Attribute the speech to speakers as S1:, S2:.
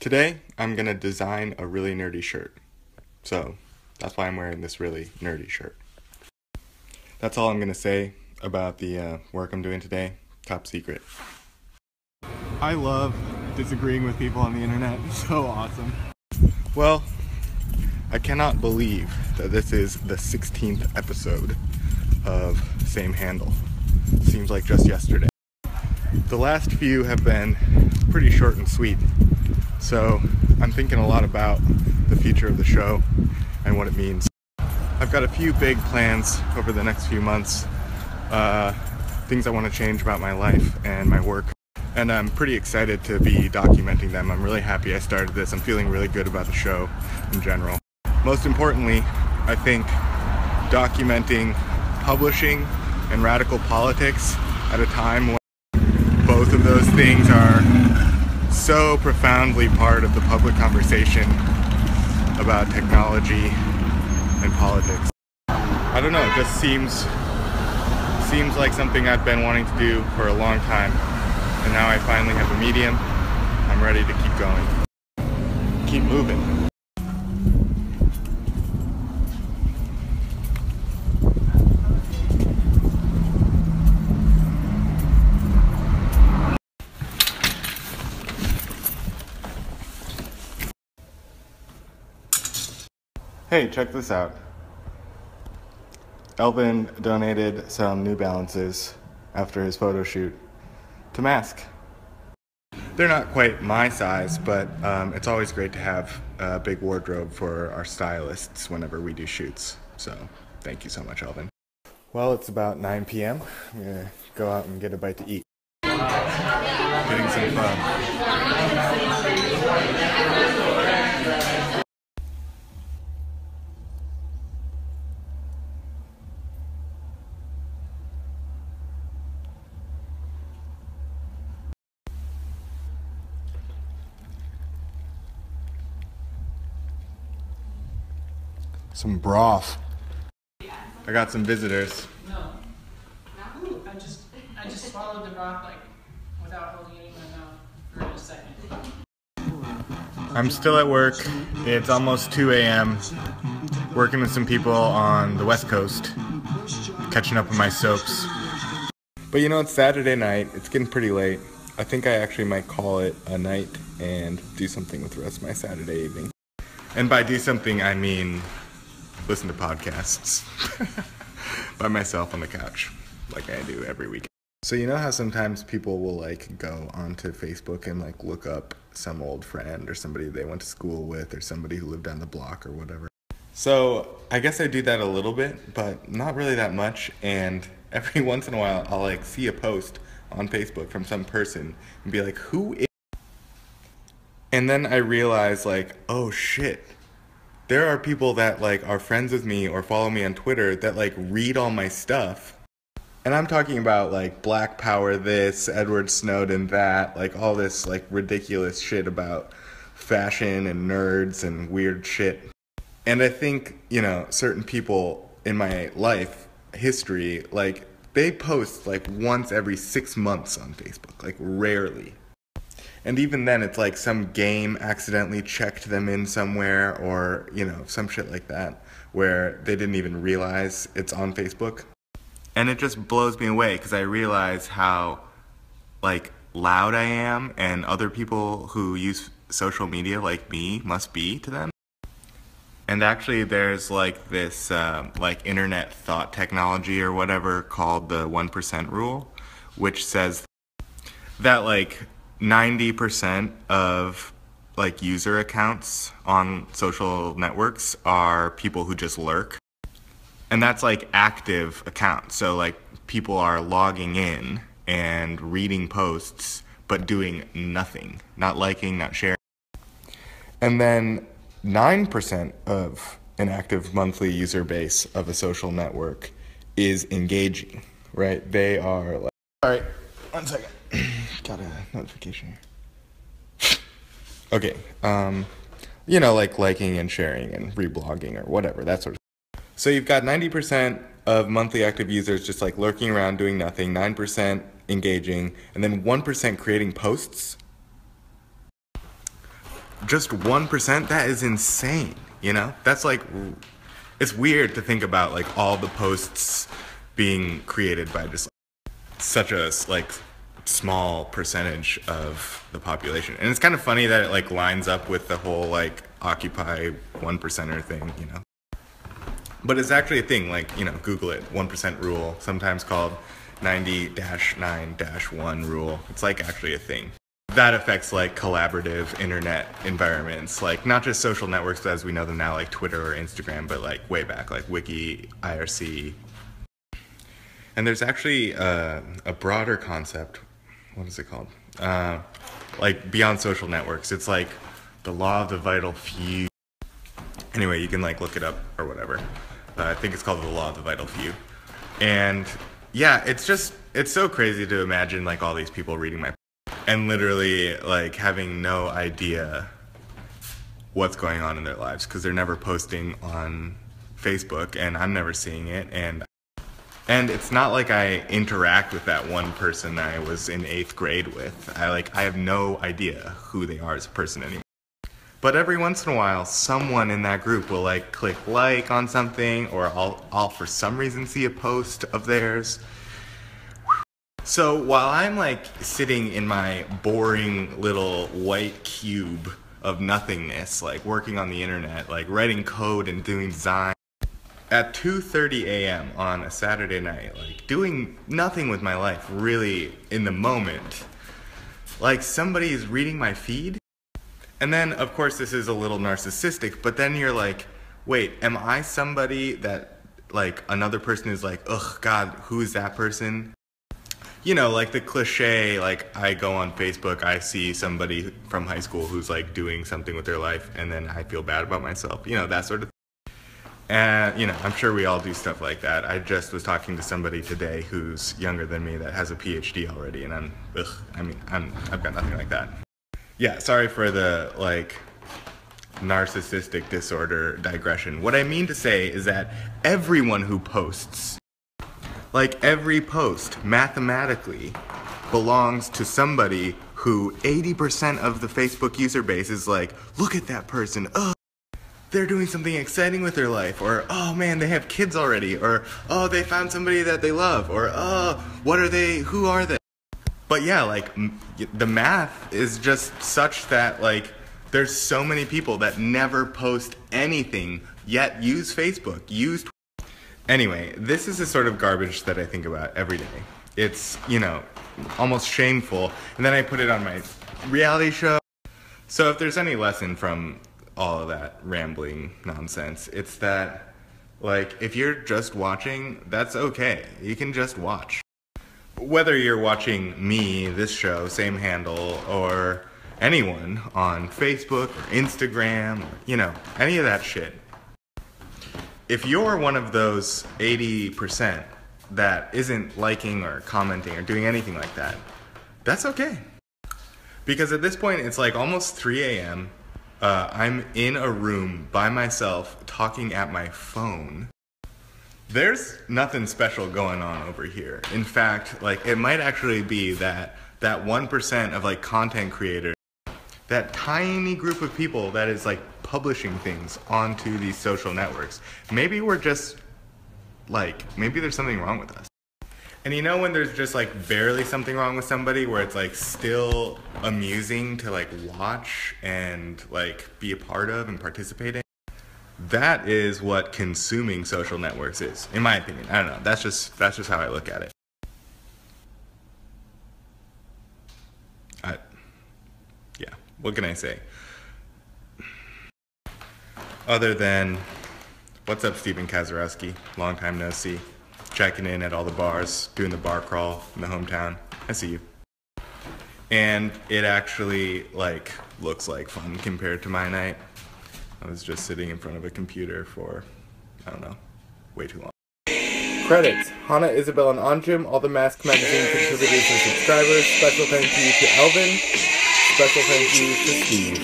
S1: Today, I'm gonna design a really nerdy shirt. So, that's why I'm wearing this really nerdy shirt. That's all I'm gonna say about the work I'm doing today. Top secret.
S2: I love disagreeing with people on the internet. It's so awesome.
S1: Well, I cannot believe that this is the 16th episode of Same Handle. Seems like just yesterday. The last few have been pretty short and sweet. So I'm thinking a lot about the future of the show and what it means. I've got a few big plans over the next few months, things I want to change about my life and my work, and I'm pretty excited to be documenting them. I'm really happy I started this. I'm feeling really good about the show in general. Most importantly, I think documenting publishing and radical politics at a time when both of those things are so profoundly part of the public conversation about technology and politics. I don't know, it just seems like something I've been wanting to do for a long time, and now I finally have a medium. I'm ready to keep going. Keep moving. Hey, check this out. Elvin donated some New Balances after his photo shoot to Mask. They're not quite my size, but it's always great to have a big wardrobe for our stylists whenever we do shoots. So, thank you so much, Elvin. Well, it's about 9 p.m. I'm gonna go out and get a bite to eat. Getting some fun. Some broth. I got some visitors.
S3: No. Ooh, I just swallowed the broth like without holding it in my mouth for a second.
S1: I'm still at work. It's almost 2 a.m. Working with some people on the West Coast, catching up on my soaps. But you know, it's Saturday night. It's getting pretty late. I think I actually might call it a night and do something with the rest of my Saturday evening. And by do something, I mean listen to podcasts by myself on the couch, like I do every weekend. So you know how sometimes people will like go onto Facebook and like look up some old friend or somebody they went to school with or somebody who lived down the block or whatever. So I guess I do that a little bit, but not really that much. And every once in a while I'll like see a post on Facebook from some person and be like, who is? And then I realize like, oh shit. There are people that like are friends with me or follow me on Twitter that like read all my stuff. And I'm talking about like Black Power this, Edward Snowden that, like all this like ridiculous shit about fashion and nerds and weird shit. And I think, you know, certain people in my life history, like they post like once every 6 months on Facebook, like rarely. And even then, it's like some game accidentally checked them in somewhere or, you know, some shit like that where they didn't even realize it's on Facebook. And it just blows me away because I realize how, like, loud I am and other people who use social media like me must be to them. And actually, there's like this, like, internet thought technology or whatever called the 1% rule, which says that, like, 90% of like user accounts on social networks are people who just lurk. And that's like active accounts. So like people are logging in and reading posts but doing nothing, not liking, not sharing. And then 9% of an active monthly user base of a social network is engaging, right? They are like, all right, 1 second. Got a notification here. Okay, you know, like liking and sharing and reblogging or whatever, that sort of stuff. So you've got 90% of monthly active users just like lurking around doing nothing, 9% engaging, and then 1% creating posts. just 1%, that is insane, you know? That's like, it's weird to think about like all the posts being created by just such a like small percentage of the population. And it's kind of funny that it like lines up with the whole like Occupy 1%er thing, you know? But it's actually a thing, like, you know, Google it, 1% rule, sometimes called 90-9-1 rule. It's like actually a thing. That affects like collaborative internet environments, like not just social networks as we know them now, like Twitter or Instagram, but like way back, like Wiki, IRC. And there's actually a broader concept. What is it called? Like beyond social networks. It's like the law of the vital few. Anyway, you can like look it up or whatever. I think it's called the law of the vital few. And yeah, it's so crazy to imagine like all these people reading my and literally like having no idea what's going on in their lives because they're never posting on Facebook and I'm never seeing it. And it's not like I interact with that one person I was in 8th grade with. I have no idea who they are as a person anymore. But every once in a while, someone in that group will like click like on something, or I'll for some reason see a post of theirs. So while I'm like sitting in my boring little white cube of nothingness, like working on the internet, like writing code and doing design, at 2:30 a.m. on a Saturday night, like doing nothing with my life really in the moment, like somebody is reading my feed. And then of course this is a little narcissistic, but then you're like, wait, am I somebody that like another person is like, ugh, God, who is that person? You know, like the cliche, like I go on Facebook, I see somebody from high school who's like doing something with their life and then I feel bad about myself, you know, that sort of thing. And, you know, I'm sure we all do stuff like that. I just was talking to somebody today who's younger than me that has a PhD already, and I've got nothing like that. Yeah, sorry for the, like, narcissistic disorder digression. What I mean to say is that everyone who posts, like every post, mathematically belongs to somebody who 80% of the Facebook user base is like, look at that person, oh, they're doing something exciting with their life, or oh man, they have kids already, or oh, they found somebody that they love, or oh, who are they? But yeah, like the math is just such that like there's so many people that never post anything yet use Facebook, Anyway, this is the sort of garbage that I think about every day. It's, you know, almost shameful, and then I put it on my reality show. So if there's any lesson from all of that rambling nonsense, it's that, like, if you're just watching, that's okay. You can just watch. Whether you're watching me, this show, same handle, or anyone on Facebook or Instagram, or, you know, any of that shit. If you're one of those 80% that isn't liking or commenting or doing anything like that, that's okay. Because at this point, it's like almost 3 a.m., I'm in a room by myself talking at my phone. There's nothing special going on over here. In fact, like it might actually be that 1% of like content creators, that tiny group of people that is like publishing things onto these social networks. Maybe we're just like, maybe there's something wrong with us. And you know when there's just like barely something wrong with somebody where it's like still amusing to like watch and like be a part of and participate in? That is what consuming social networks is, in my opinion. I don't know, that's just how I look at it. Yeah, what can I say? Other than, what's up, Stephen Kazarowski? Long time no see. Checking in at all the bars, doing the bar crawl in the hometown. I see you. And it actually, like, looks like fun compared to my night. I was just sitting in front of a computer for, I don't know, way too long. Credits: Hannah, Isabel, and Anjum, all the Mask Magazine contributors and subscribers. Special thank you to Elvin. Special thank you to Steve.